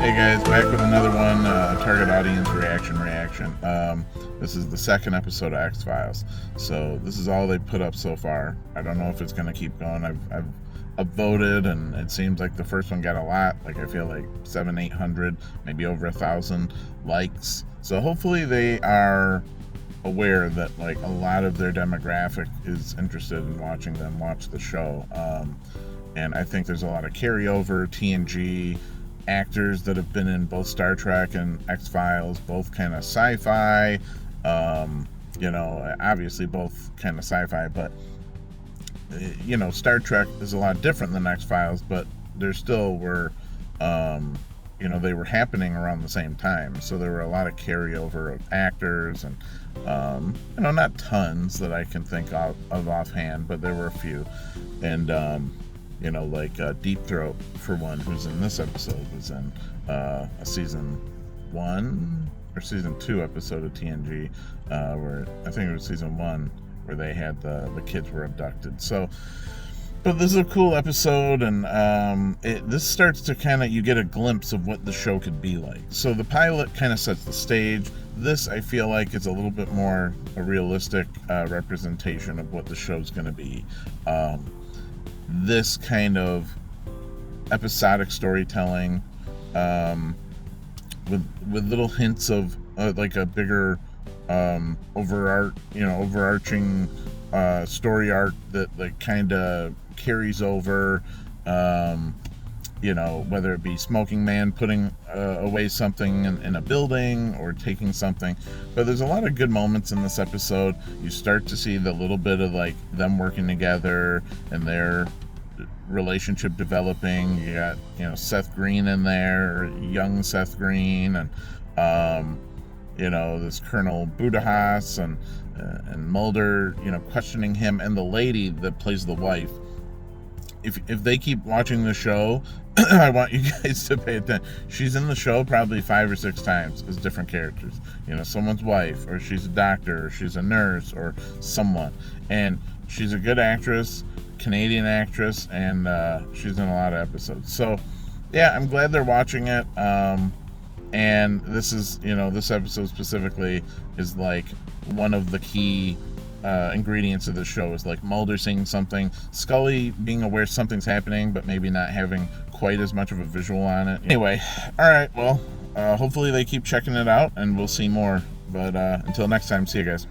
Hey guys, back with another one, target audience reaction. This is the second episode of X-Files. So this is all they put up so far. I don't know if it's going to keep going. I've voted, and it seems like the first one got a lot. Like, I feel like 700-800, maybe over 1,000 likes. So hopefully they are aware that like a lot of their demographic is interested in watching them watch the show. And I think there's a lot of carryover TNG actors that have been in both Star Trek and X-Files, both kind of sci-fi, obviously both kind of sci-fi, but Star Trek is a lot different than X-Files, but there still were, they were happening around the same time, so there were a lot of carryover of actors, and not tons that I can think of offhand, but there were a few. And Deep Throat, for one, who's in this episode, was in a season 1 or season 2 episode of TNG, where I think it was season 1, where they had the kids were abducted. So, but this is a cool episode, and this starts to you get a glimpse of what the show could be like. So the pilot kind of sets the stage. This, I feel like, is a little bit more a realistic representation of what the show's going to be. This kind of episodic storytelling, with little hints of like a bigger overarching story arc that like kind of carries over, whether it be Smoking Man putting away something in a building or taking something. But there's a lot of good moments in this episode. You start to see the little bit of like them working together and their relationship developing. You got Seth Green in there, young Seth Green, and this Colonel Budahas and Mulder, questioning him, and the lady that plays the wife. If they keep watching the show, I want you guys to pay attention. She's in the show probably 5 or 6 times as different characters. Someone's wife, or she's a doctor, or she's a nurse, or someone. And she's a good actress, Canadian actress, and she's in a lot of episodes. So, yeah, I'm glad they're watching it. And this is, this episode specifically is like one of the key ingredients of the show, is like Mulder seeing something, Scully being aware something's happening, but maybe not having quite as much of a visual on it. Anyway, all right, well, hopefully they keep checking it out, and we'll see more. But until next time, see you guys.